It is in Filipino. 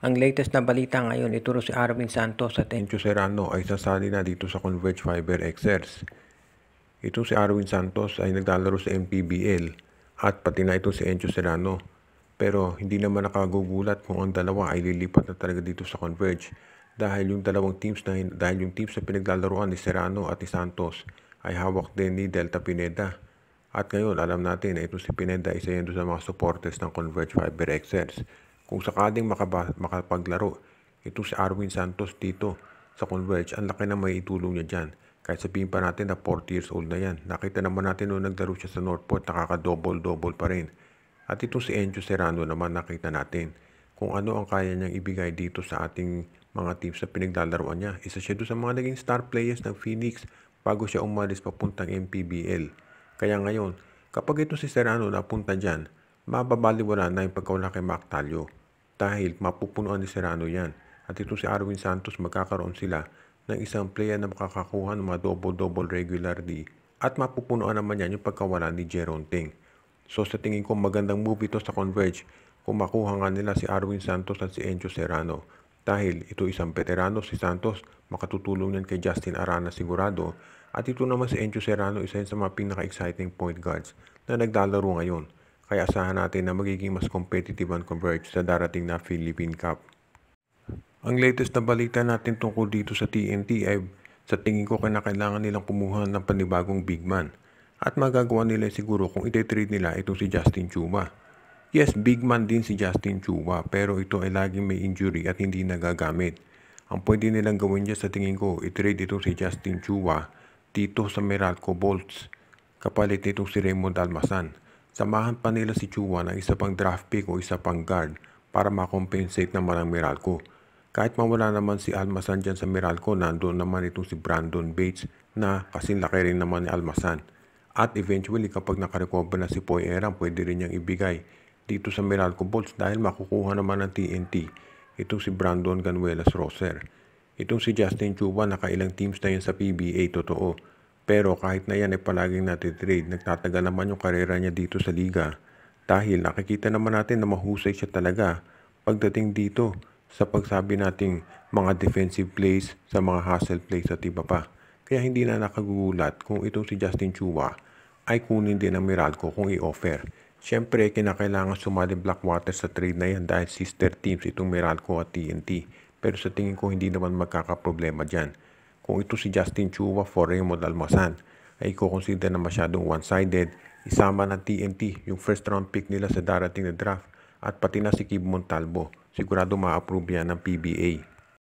Ang latest na balita ngayon, ituro si Arvin Santos at Encho Serrano ay sasali na dito sa Converge Fiber Xers. Ito si Arvin Santos ay naglalaro sa MPBL at pati na ito si Encho Serrano. Pero hindi naman nakagugulat kung ang dalawa ay lilipat na talaga dito sa Converge dahil yung teams na pinaglalaroan ni Serrano at ni Santos ay hawak din ni Delta Pineda. At ngayon alam natin na ito si Pineda isa yan sa mga supporters ng Converge Fiber Xers. Kung sakaling makapaglaro ito si Arvin Santos dito sa Converge, ang laki na may itulong niya dyan. Kahit sabihin pa natin na 40 years old na yan. Nakita naman natin noong naglaro siya sa Northport, nakaka-double-double pa rin. At ito si Encho Serrano naman nakita natin kung ano ang kaya niyang ibigay dito sa ating mga teams na pinaglalaroan niya. Isa siya doon sa mga naging star players ng Phoenix bago siya umalis papuntang MPBL. Kaya ngayon, kapag ito si Serrano napunta dyan, mababaliwala na yung pagkawala kay Mac Talio dahil mapupunuan ni Serrano yan. At ito si Arvin Santos, magkakaroon sila ng isang player na makakakuha ng mga double-double regularly at mapupunuan naman yan yung pagkawala ni Jeron Ting. So sa tingin ko magandang move ito sa Converge kung makuha nga nila si Arvin Santos at si Encho Serrano. Dahil ito isang veterano si Santos, makatutulong yan kay Justin Arana sigurado. At ito naman si Encho Serrano, isa sa mga pinaka-exciting point guards na naglalaro ngayon. Kaya asahan natin na magiging mas competitive ang Converge sa darating na Philippine Cup. Ang latest na balita natin tungkol dito sa TNT ay sa tingin ko kailangan nilang kumuha ng panibagong big man. At magagawa nila siguro kung iti-trade nila itong si Justin Chuba. Yes, big man din si Justin Chuba pero ito ay laging may injury at hindi nagagamit. Ang pwede nilang gawin dyan sa tingin ko, i-trade itong si Justin Chuba dito sa Meralco Bolts kapalit itong si Raymond Almasan. Samahan pa nila si Chua ng isa pang draft pick o isa pang guard para makompensate naman ang Meralco. Kahit mawala naman si Almasan dyan sa Meralco, nandoon naman itong si Brandon Bates na kasing laki rin naman ni Almasan. At eventually kapag nakarecover na si Poy Eram, pwede rin niyang ibigay dito sa Meralco Bolts dahil makukuha naman ng TNT. Itong si Brandon Ganuelas Roser. Itong si Justin Chuba, nakailang teams na yan sa PBA, totoo. Pero kahit na yan ay palaging natitrade, nagtatagal naman yung karera niya dito sa liga. Dahil nakikita naman natin na mahusay siya talaga pagdating dito sa pagsabi nating mga defensive plays, sa mga hustle plays at iba pa. Kaya hindi na nakagugulat kung itong si Justin Chua ay kunin din ng Meralco kung i-offer. Siyempre, kinakailangan sumali Blackwater sa trade na yan dahil sister teams itong Meralco at TNT. Pero sa tingin ko hindi naman magkakaproblema dyan. Kung ito si Justin Chua for Raymond Almasan ay i-consider na masyadong one-sided, isama ng TNT yung first round pick nila sa darating na draft at pati na si Kib Montalvo. Sigurado ma-approve yan ng PBA.